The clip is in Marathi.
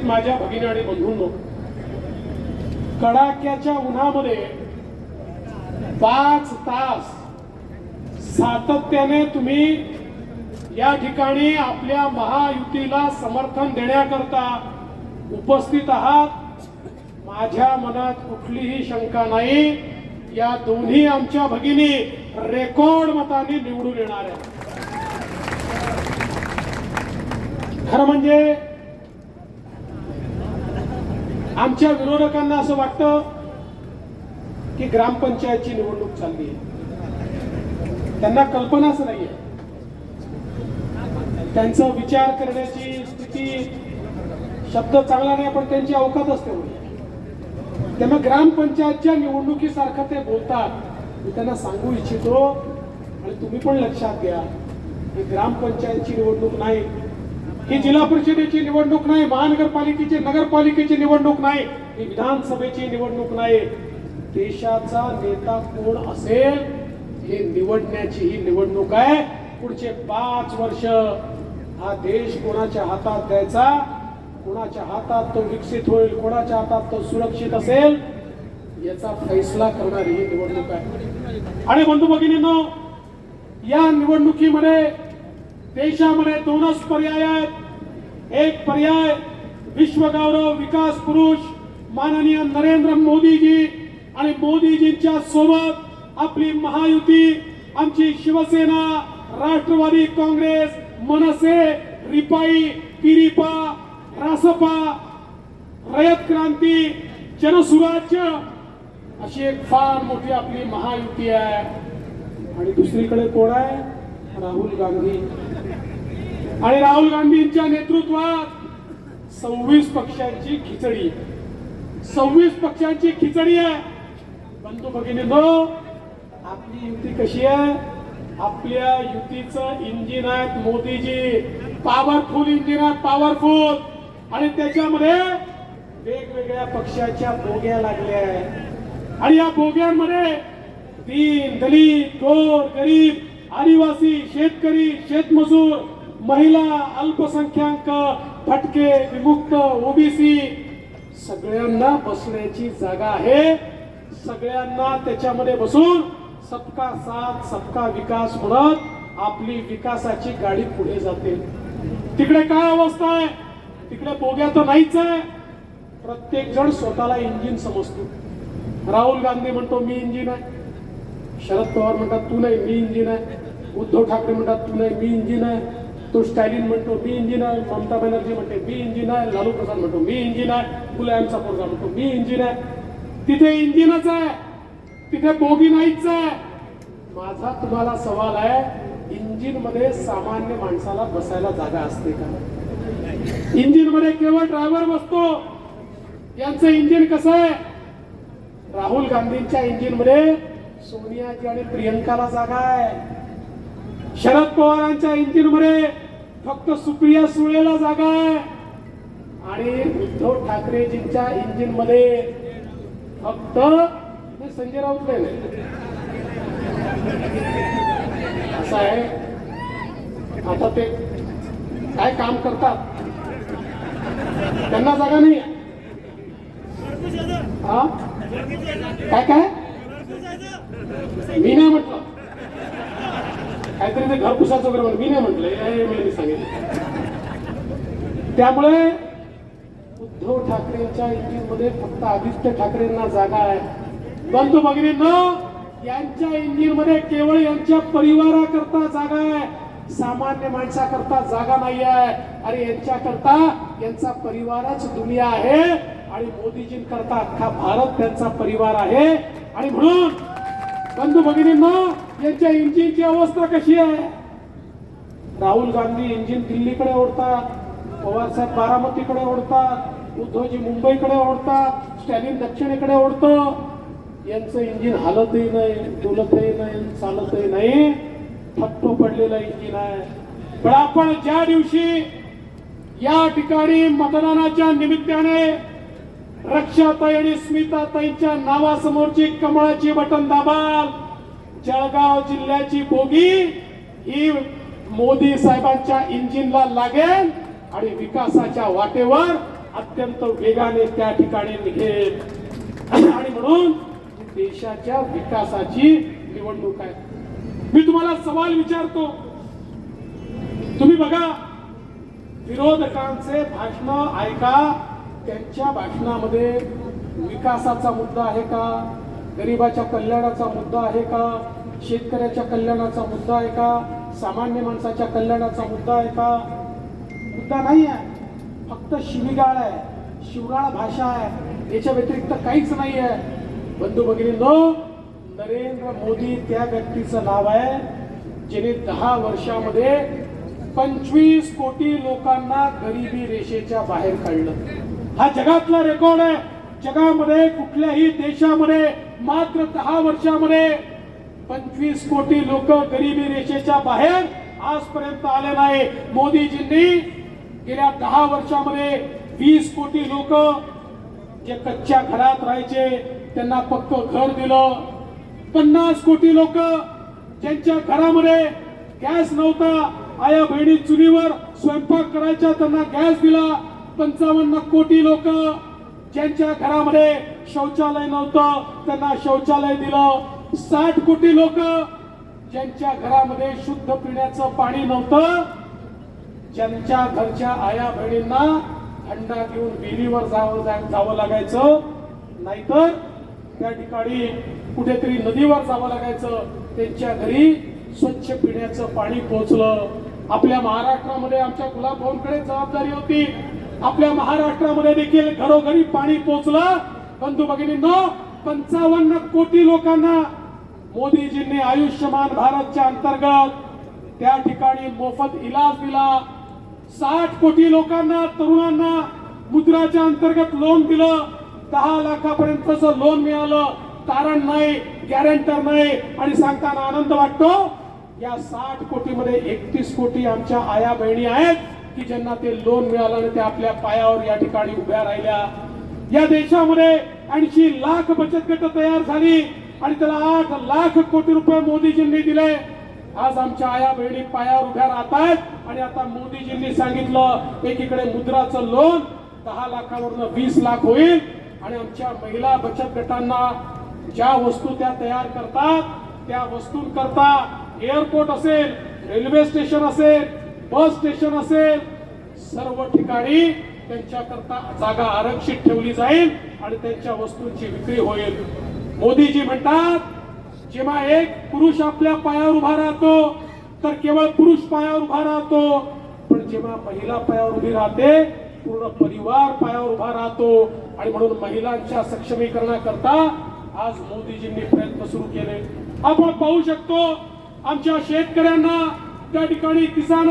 उपस्थित माझ्या भगिनी आणि बंधूंनो, कडाक्याच्या उन्हामध्ये 5 तास सातत्याने तुम्ही या ठिकाणी आपल्या महायुतीला समर्थन देण्याकरता उपस्थित आहात. माझ्या मनात कुठलीही शंका नाही, या दोन्ही आमच्या भगिनी रेकॉर्ड मताने निवडून येणार आहेत. खरं म्हणजे आमच्या विरोधकांना असं वाटतं की ग्रामपंचायतची निवडणूक चालली आहे. त्यांना कल्पनाच नाहीये, त्यांचा विचार करण्याची स्थिती, शब्द चांगला नाही पण त्यांची अवकाशच तेवढी. त्यांना ग्रामपंचायतच्या निवडणुकीसारखं ते बोलतात. मी त्यांना सांगू इच्छितो आणि तुम्ही पण लक्षात घ्या, ही ग्रामपंचायतची निवडणूक नाही, ही जिल्हा परिषदेची निवडणूक नाही, महानगरपालिकेची नगरपालिकेची निवडणूक नाही, ही विधानसभेची निवडणूक नाही. देशाचा नेता कोण असेल हे निवडण्याची ही निवडणूक आहे. पुढचे 5 वर्ष हा देश कोणाच्या हातात द्यायचा, कोणाच्या हातात तो विकसित होईल, कोणाच्या हातात तो सुरक्षित असेल, याचा फैसला करणारी ही निवडणूक आहे. आणि बंधू भगिनींनो, या निवडणुकीमध्ये देशामध्ये 2च पर्याय आहेत. एक पर्याय विश्वगौरव विकास पुरुष माननीय नरेंद्र मोदीजी आणि मोदीजींच्या सोबत आपली महायुती, आमची शिवसेना, राष्ट्रवादी काँग्रेस, मनसे, रिपाई, पिरिपा, रासपा, रयत क्रांती, जनसुराज्य अशी एक फार मोठी आपली महायुती आहे. आणि दुसरीकडे कोण आहे? राहुल गांधी. आणि राहुल गांधींच्या नेतृत्वात 26 पक्षांची खिचडी, 26 पक्षांची खिचडी आहे. बंधू भगिनींनो, आपली युती कशी आहे? आपल्या युतीचं इंजिन आहे मोदीजी, पॉवरफुल इंजिन आहे, पॉवरफुल. आणि त्याच्यामध्ये वेगवेगळ्या पक्षाच्या बोग्या लागल्या आहेत. आणि या बोग्यांमध्ये दीन दलित, गोर गरीब, आदिवासी, शेतकरी, शेतमजूर, महिला, अल्पसंख्याक, भटके, विमुक्त, ओबीसी सगळ्यांना बसण्याची जागा आहे. सगळ्यांना त्याच्यामध्ये बसून सबका साथ सबका विकास म्हणत आपली विकासाची गाडी पुढे जाते. तिकडे काय अवस्था आहे? तिकडे बोग्या तर नाहीच आहे. प्रत्येक जण स्वतःला इंजिन समजतो. राहुल गांधी म्हणतो मी इंजिन आहे, शरद पवार म्हणतात तू नाही मी इंजिन आहे, उद्धव ठाकरे म्हणतात तू नाही मी इंजिन आहे, तो स्टॅलिन म्हणतो मी इंजिन आहे, ममता बॅनर्जी म्हणते मी इंजिन आहे, लालू प्रसाद म्हणतो मी इंजिन आहे, मुलायमचा पोरगा म्हणतो मी इंजिन आहे. तिथे इंजिनच आहे, तिथे बोगी नाहीच आहे. माझा तुम्हाला सवाल आहे, इंजिन मध्ये सामान्य माणसाला बसायला जागा असते का? इंजिन मध्ये केवळ ड्रायव्हर बसतो. यांचं इंजिन कसं आहे? राहुल गांधींच्या इंजिन मध्ये सोनियाजी आणि प्रियंकाला जागा आहे. शरद पवारांच्या इंजिन मध्ये फक्त सुप्रिया सुळेला जागा आहे. आणि उद्धव ठाकरेजींच्या इंजिन मध्ये फक्त संजय राऊत नाही. असं आहे. आता ते काय काम करतात त्यांना जागा नाही. हा काय काय मी नाही म्हटलं, काहीतरी ते घरकुशाचं वगैरे म्हणून मी नाही म्हटलं, मी सांगितलं. त्यामुळे उद्धव ठाकरेंच्या इंजिन मध्ये फक्त आदित्य ठाकरेंना जागा आहे. बंधू भगिनींनो, यांच्या इंजिन मध्ये केवळ यांच्या परिवाराकरता जागा आहे, सामान्य माणसाकरता जागा नाही आहे. आणि यांच्याकरता यांचा परिवारच दुनिया आहे आणि मोदीजींकरता अख्खा भारत त्यांचा परिवार आहे. आणि म्हणून बंधू भगिनींनो, यांच्या इंजिनची अवस्था कशी आहे? राहुल गांधी इंजिन दिल्लीकडे ओढतात, पवार साहेब बारामतीकडे ओढतात, उद्धवजी मुंबईकडे ओढतात, स्टॅलिन दक्षिणेकडे ओढतो. यांचं इंजिन हालतही नाही, डोलतही नाही, चालतही नाही, ठप्प पडलेलं इंजिन आहे. पण आपण ज्या दिवशी या ठिकाणी मतदानाच्या निमित्ताने रक्षाताई आणि स्मिताताईंच्या नावासमोरची कमळाची बटन दाबाल, जळगाव जिल्ह्याची बोगी ही मोदी साहेबांच्या इंजिनला लागेल आणि विकासाच्या वाटेवर अत्यंत वेगाने त्या ठिकाणी निघेल. आणि म्हणून देशाच्या विकासाची निवडणूक आहे. मी तुम्हाला सवाल विचारतो, तुम्ही बघा, विरोधकांचे भाषण ऐका, त्यांच्या भाषणामध्ये विकासाचा मुद्दा आहे का, गरिबाच्या कल्याणाचा मुद्दा आहे का, शेतकऱ्याच्या कल्याणाचा मुद्दा आहे का, सामान्य माणसाच्या कल्याणाचा मुद्दा आहे का? मुद्दा नाही आहे. फक्त शिवीगाळ आहे, शिवराळ भाषा आहे, याच्या व्यतिरिक्त काहीच नाही आहे. बंधू भगिनींनो, नरेंद्र मोदी त्या व्यक्तीचं नाव आहे ज्याने 10 वर्षामध्ये 25 कोटी लोकांना गरिबी रेषेच्या बाहेर काढलं. हा जगातला रेकॉर्ड आहे. जगामध्ये कुठल्याही देशामध्ये मात्र 10 वर्षामध्ये 25 कोटी लोक गरिबी रेषेच्या बाहेर आजपर्यंत आले नाही. मोदीजींनी गेल्या 10 वर्षामध्ये 20 कोटी लोक जे कच्च्या घरात राहायचे त्यांना पक्क घर दिलं. 50 कोटी लोक ज्यांच्या घरामध्ये गॅस नव्हता, आया बहिणी चुलीवर स्वयंपाक करायच्या, त्यांना गॅस दिला. 55 कोटी लोक ज्यांच्या घरामध्ये शौचालय नव्हतं त्यांना शौचालय दिलं. 60 कोटी लोक ज्यांच्या घरामध्ये शुद्ध पिण्याचं पाणी नव्हतं, ज्यांच्या घरच्या आया बहिणींना हंडा घेऊन विहिरीवर जावं लागायचं, नाहीतर त्या ठिकाणी कुठेतरी नदीवर जावं लागायचं, त्यांच्या घरी स्वच्छ पिण्याचं पाणी पोहोचलं. आपल्या महाराष्ट्रामध्ये आमच्या गुलाब भाऊंकडे जबाबदारी होती. आपल्या महाराष्ट्रामध्ये देखील घरोघरी पाणी पोहोचलं. बंधू भगिनींनो, 55 कोटी लोकांना मोदीजींनी आयुष्यमान भारतच्या अंतर्गत त्या ठिकाणी मोफत इलाज दिला. 60 कोटी लोकांना, तरुणांना मुद्राच्या अंतर्गत लोन दिलं. 10 लाखापर्यंतचं लोन मिळालं. तारण नाही, गॅरंटर नाही, आणि सांगताना आनंद वाटतो. या 60 कोटीमध्ये 31 कोटी आमच्या आया बहिणी आहेत की ज्यांना ते लोन मिळालं आणि ते आपल्या पायावर या ठिकाणी उभ्या राहिल्या. या देशामध्ये 80 लाख बचत गट तयार झाली आणि त्याला 8 लाख कोटी रुपये मोदीजींनी दिले. आज आमच्या आया बहिणी पायावर उभ्या राहत आहेत. आणि आता मोदीजींनी सांगितलं एकीकडे मुद्राचं लोन 10 लाखावरून 20 लाख होईल, आणि आमच्या महिला बचत गटांना ज्या वस्तू त्या तयार करतात त्या वस्तूंकरता एअरपोर्ट असेल, रेल्वे स्टेशन असेल, बस स्टेशन असेल, सर्व ठिकाणी त्यांच्याकरता जागा आरक्षित ठेवली जाईल आणि त्यांच्या वस्तूंची विक्री होईल. मोदीजी म्हणतात, जेव्हा एक पुरुष आपल्या पायावर उभा राहतो तर केवळ पुरुष पायावर उभा राहतो, पण जेव्हा महिला पायावर उभी राहते पूर्ण परिवार पायावर उभा राहतो. आणि म्हणून महिलांच्या सक्षमीकरणाकरता आज मोदीजींनी प्रयत्न सुरू केले. आपण पाहू शकतो आमच्या शेतकऱ्यांना त्या ठिकाणी किसान